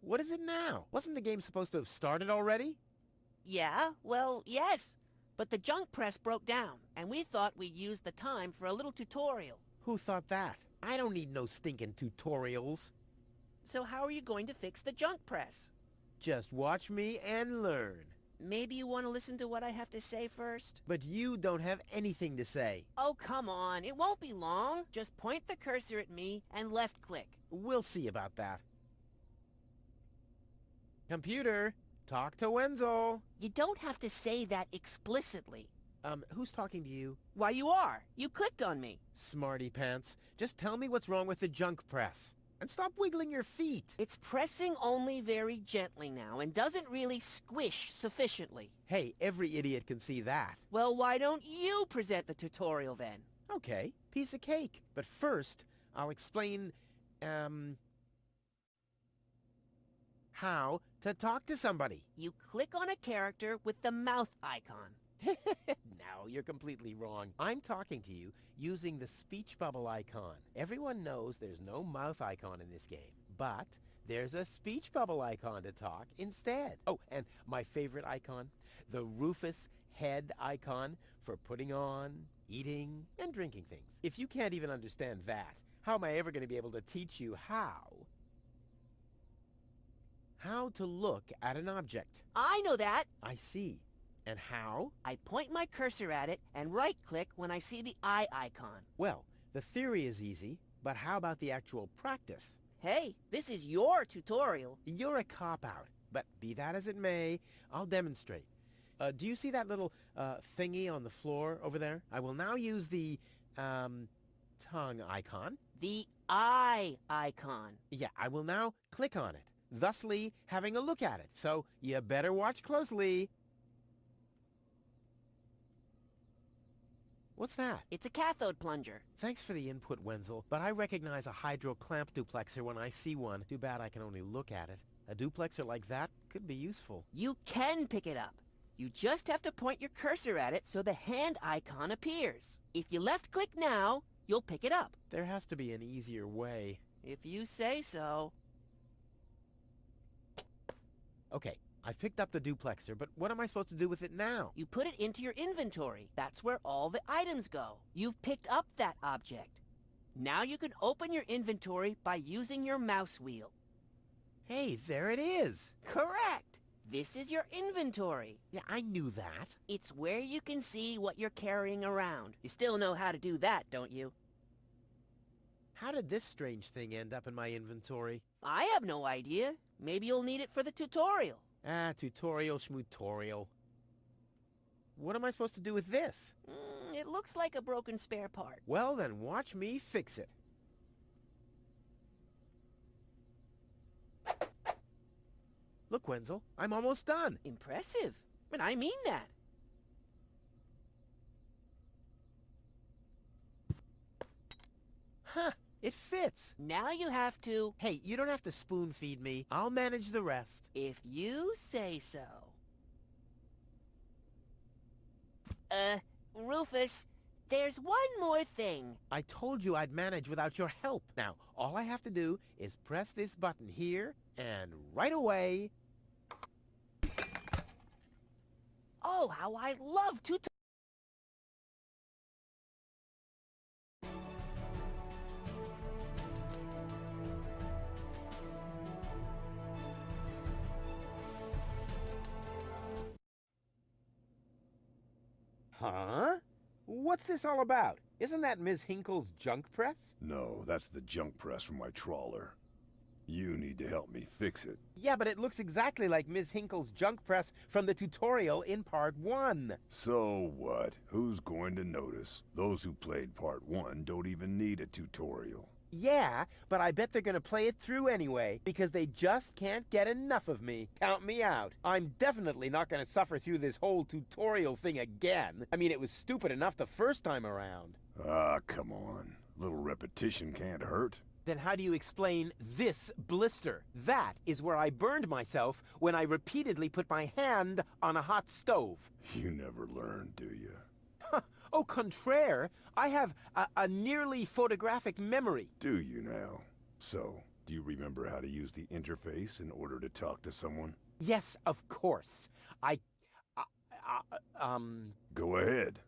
What is it now? Wasn't the game supposed to have started already? Yeah, well, yes. But the junk press broke down, and we thought we'd use the time for a little tutorial. Who thought that? I don't need no stinking tutorials. So how are you going to fix the junk press? Just watch me and learn. Maybe you want to listen to what I have to say first? But you don't have anything to say. Oh, come on. It won't be long. Just point the cursor at me and left-click. We'll see about that. Computer, talk to Wenzel. You don't have to say that explicitly. Who's talking to you? Why, you are. You clicked on me. Smarty pants. Just tell me what's wrong with the junk press. And stop wiggling your feet. It's pressing only very gently now and doesn't really squish sufficiently. Hey, every idiot can see that. Well, why don't you present the tutorial then? Okay, piece of cake. But first, I'll explain, how to talk to somebody. You click on a character with the mouth icon. No, you're completely wrong. I'm talking to you using the speech bubble icon. Everyone knows there's no mouth icon in this game, but there's a speech bubble icon to talk instead. Oh, and my favorite icon, the Rufus head icon for putting on, eating, and drinking things. If you can't even understand that, how am I ever going to be able to teach you how to look at an object? I know that. I see. And how? I point my cursor at it and right-click when I see the eye icon. Well, the theory is easy, but how about the actual practice? Hey, this is your tutorial. You're a cop-out, but be that as it may, I'll demonstrate. Do you see that little thingy on the floor over there? I will now use the tongue icon. The eye icon. Yeah, I will now click on it, thusly having a look at it. So you better watch closely. What's that? It's a cathode plunger. Thanks for the input, Wenzel, but I recognize a hydro clamp duplexer when I see one. Too bad I can only look at it. A duplexer like that could be useful. You can pick it up. You just have to point your cursor at it so the hand icon appears. If you left-click now, you'll pick it up. There has to be an easier way. If you say so. Okay, I've picked up the duplexer, but what am I supposed to do with it now? You put it into your inventory. That's where all the items go. You've picked up that object. Now you can open your inventory by using your mouse wheel. Hey, there it is. Correct. This is your inventory. Yeah, I knew that. It's where you can see what you're carrying around. You still know how to do that, don't you? How did this strange thing end up in my inventory? I have no idea. Maybe you'll need it for the tutorial. Tutorial schmutorial. What am I supposed to do with this? It looks like a broken spare part. Well, then watch me fix it. Look, Wenzel, I'm almost done. Impressive. But I mean that. Huh, it fits. Now you have to... Hey, you don't have to spoon feed me. I'll manage the rest. If you say so. Rufus, there's one more thing. I told you I'd manage without your help. Now, all I have to do is press this button here, and right away... Oh, how I love to... Huh? What's this all about? Isn't that Ms. Hinkle's junk press? No, that's the junk press from my trawler. You need to help me fix it. Yeah, but it looks exactly like Ms. Hinkle's junk press from the tutorial in Part 1. So what? Who's going to notice? Those who played Part 1 don't even need a tutorial. Yeah, but I bet they're gonna play it through anyway, because they just can't get enough of me. Count me out. I'm definitely not gonna suffer through this whole tutorial thing again. I mean, it was stupid enough the first time around. Ah, come on. A little repetition can't hurt. Then how do you explain this blister? That is where I burned myself when I repeatedly put my hand on a hot stove. You never learn, do you? Au contraire, I have a nearly photographic memory. Do you now? So, Do you remember how to use the interface in order to talk to someone? Yes, of course. Go ahead.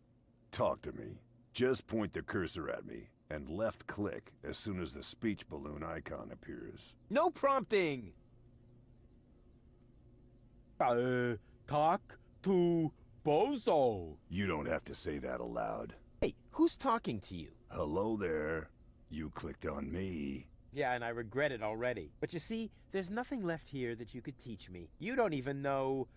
Talk to me. Just point the cursor at me and left-click as soon as the speech balloon icon appears. No prompting! Talk to Bozo. You don't have to say that aloud. Hey, who's talking to you? Hello there. You clicked on me. Yeah, and I regret it already. But you see, there's nothing left here that you could teach me. You don't even know,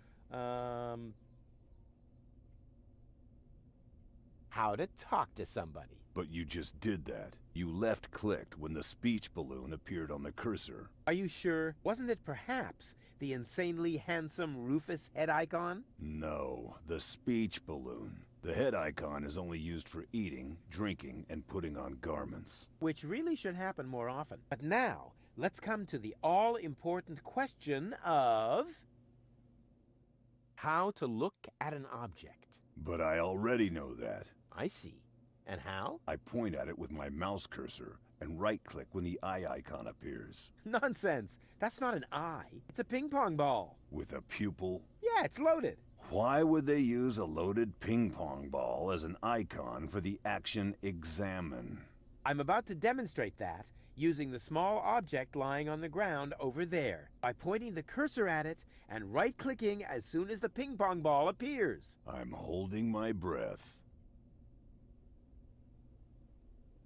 how to talk to somebody. But you just did that. You left-clicked when the speech balloon appeared on the cursor. Are you sure? Wasn't it perhaps the insanely handsome Rufus head icon? No, the speech balloon. The head icon is only used for eating, drinking, and putting on garments. Which really should happen more often. But now, let's come to the all-important question of how to look at an object. But I already know that. I see. And how? I point at it with my mouse cursor and right-click when the eye icon appears. Nonsense. That's not an eye. It's a ping-pong ball. With a pupil? Yeah, it's loaded. Why would they use a loaded ping-pong ball as an icon for the action examine? I'm about to demonstrate that using the small object lying on the ground over there by pointing the cursor at it and right-clicking as soon as the ping-pong ball appears. I'm holding my breath.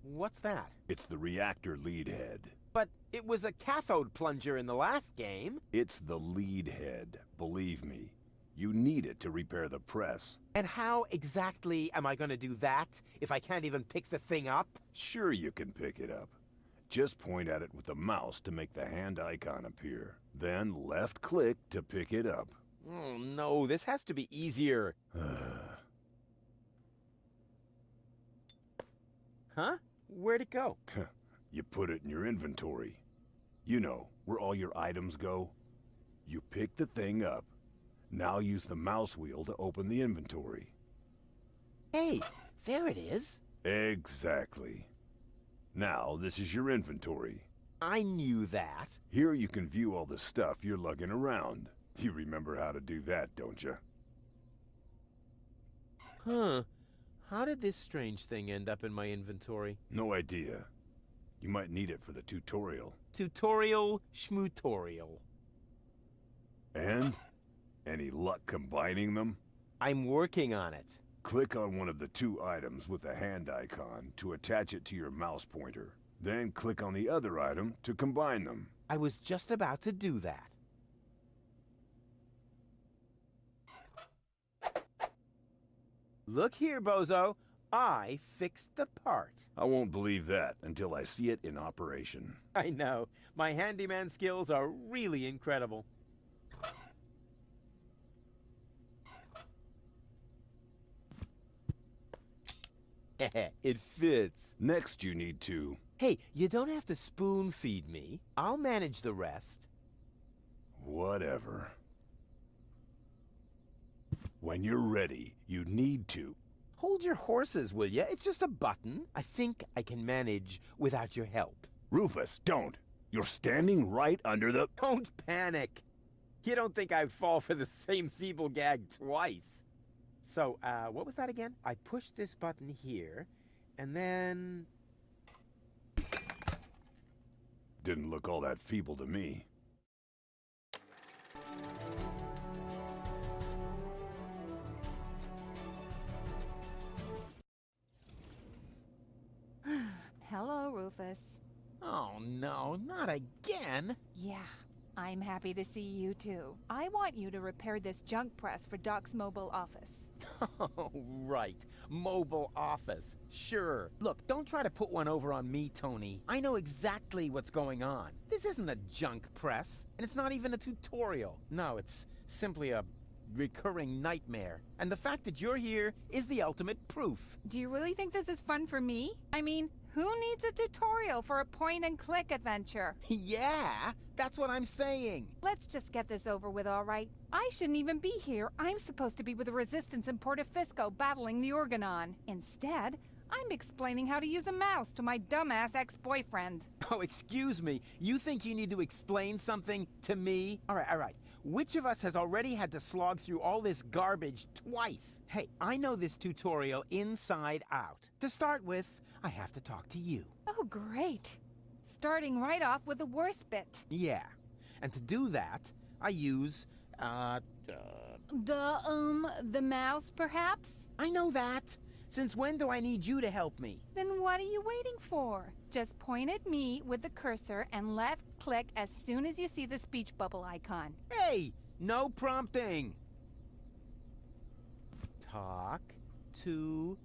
What's that? It's the reactor lead head. But it was a cathode plunger in the last game. It's the lead head, believe me. You need it to repair the press. And how exactly am I going to do that if I can't even pick the thing up? Sure you can pick it up. Just point at it with the mouse to make the hand icon appear. Then left-click to pick it up. Oh no, this has to be easier. Huh? Where'd it go? You put it in your inventory. You know, where all your items go. You pick the thing up. Now use the mouse wheel to open the inventory. Hey, there it is. Exactly. Now, this is your inventory. I knew that. Here you can view all the stuff you're lugging around. You remember how to do that, don't you? Huh. How did this strange thing end up in my inventory? No idea. You might need it for the tutorial. Tutorial schmutorial. And? Any luck combining them? I'm working on it. Click on one of the two items with the hand icon to attach it to your mouse pointer. Then click on the other item to combine them. I was just about to do that. Look here, Bozo. I fixed the part. I won't believe that until I see it in operation. I know. My handyman skills are really incredible. It fits. Next you need to... Hey, you don't have to spoon feed me. I'll manage the rest. Whatever. When you're ready, you need to... Hold your horses, will ya? It's just a button. I think I can manage without your help. Rufus, don't! You're standing right under the... Don't panic. You don't think I'd fall for the same feeble gag twice. So, what was that again? I push this button here, and then... Didn't look all that feeble to me. Hello, Rufus. Oh, no, not again. Yeah, I'm happy to see you too. I want you to repair this junk press for Doc's mobile office. Oh, right. Mobile office. Sure. Look, don't try to put one over on me, Tony. I know exactly what's going on. This isn't a junk press, and it's not even a tutorial. No, it's simply a recurring nightmare. And the fact that you're here is the ultimate proof. Do you really think this is fun for me? I mean, who needs a tutorial for a point-and-click adventure? Yeah, that's what I'm saying. Let's just get this over with, all right? I shouldn't even be here. I'm supposed to be with the Resistance in Portofisco battling the Organon. Instead, I'm explaining how to use a mouse to my dumbass ex-boyfriend. Oh, excuse me. You think you need to explain something to me? All right. Which of us has already had to slog through all this garbage twice? Hey, I know this tutorial inside out. To start with, I have to talk to you. Oh, great. Starting right off with the worst bit. Yeah. And to do that, I use, The mouse, perhaps? I know that. Since when do I need you to help me? Then what are you waiting for? Just point at me with the cursor and left-click as soon as you see the speech bubble icon. Hey, no prompting. Talk to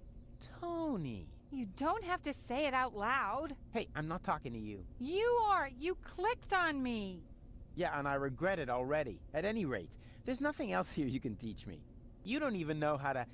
Tony. You don't have to say it out loud. Hey, I'm not talking to you. You are. You clicked on me. Yeah, and I regret it already. At any rate, there's nothing else here you can teach me. You don't even know how to,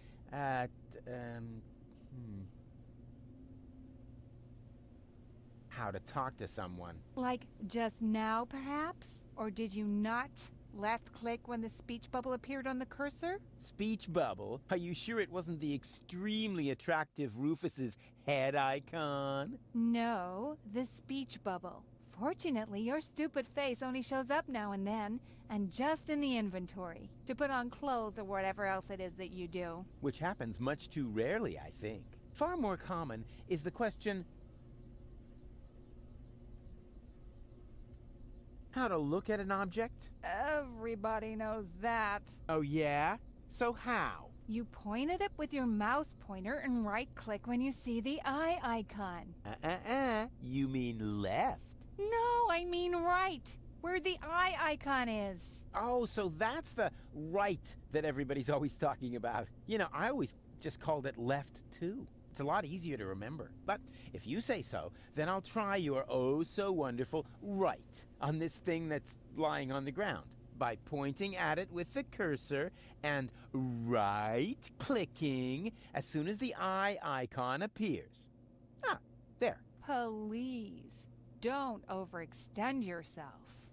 how to talk to someone. Like just now, perhaps? Or did you not left-click when the speech bubble appeared on the cursor? Speech bubble? Are you sure it wasn't the extremely attractive Rufus's head icon? No, the speech bubble. Fortunately, your stupid face only shows up now and then, and just in the inventory, to put on clothes or whatever else it is that you do. Which happens much too rarely, I think. Far more common is the question, how to look at an object? Everybody knows that. Oh yeah? So how? You point at it with your mouse pointer and right-click when you see the eye icon. You mean left? No, I mean right, where the eye icon is. Oh, so that's the right that everybody's always talking about. You know, I always just called it left too. It's a lot easier to remember. But if you say so, then I'll try your oh-so-wonderful right on this thing that's lying on the ground by pointing at it with the cursor and right-clicking as soon as the eye icon appears. Ah, there. Please, don't overextend yourself.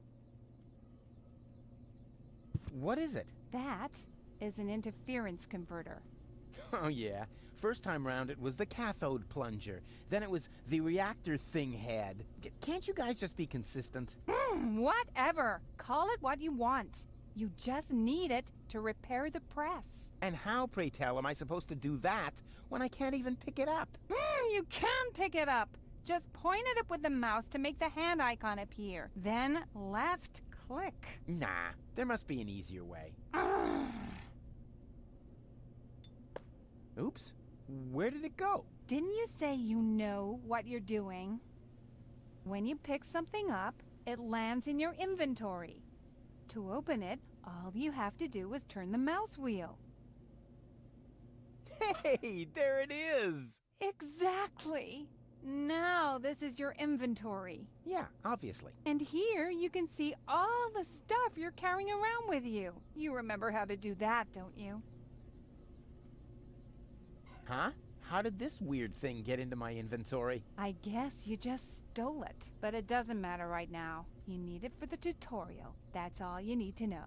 What is it? That is an interference converter. Oh, yeah. First time round it was the cathode plunger. Then it was the reactor thing head. Can't you guys just be consistent? Whatever. Call it what you want. You just need it to repair the press. And how, pray tell, am I supposed to do that when I can't even pick it up? You can pick it up. Just point at it with the mouse to make the hand icon appear. Then left-click. Nah, there must be an easier way. Oops. Where did it go? Didn't you say you know what you're doing? When you pick something up, it lands in your inventory. To open it, all you have to do is turn the mouse wheel. Hey, there it is! Exactly. Now this is your inventory. Yeah, obviously. And here you can see all the stuff you're carrying around with you. You remember how to do that, don't you? Huh? How did this weird thing get into my inventory? I guess you just stole it. But it doesn't matter right now. You need it for the tutorial. That's all you need to know.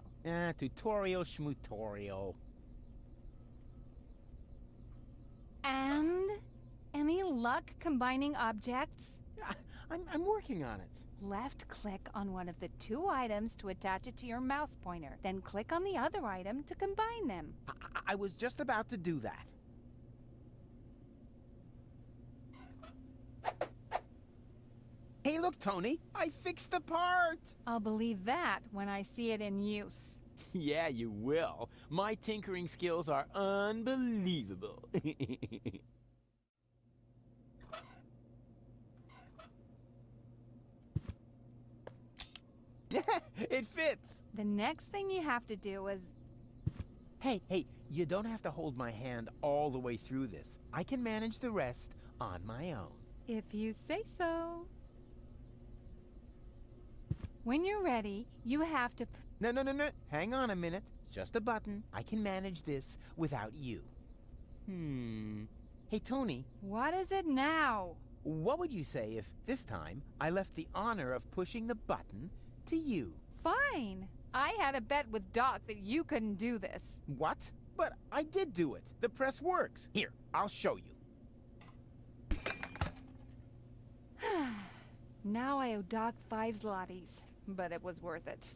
Tutorial schmutorial. And? Any luck combining objects? I'm working on it. Left-click on one of the two items to attach it to your mouse pointer. Then click on the other item to combine them. I was just about to do that. Hey, look, Tony, I fixed the part! I'll believe that when I see it in use. Yeah, you will. My tinkering skills are unbelievable. It fits! The next thing you have to do is... Hey, you don't have to hold my hand all the way through this. I can manage the rest on my own. If you say so. When you're ready, you have to... No. Hang on a minute. It's just a button. I can manage this without you. Hey, Tony. What is it now? What would you say if this time I left the honor of pushing the button to you? Fine. I had a bet with Doc that you couldn't do this. What? But I did do it. The press works. Here, I'll show you. Now I owe Doc 5 zlotys, but it was worth it.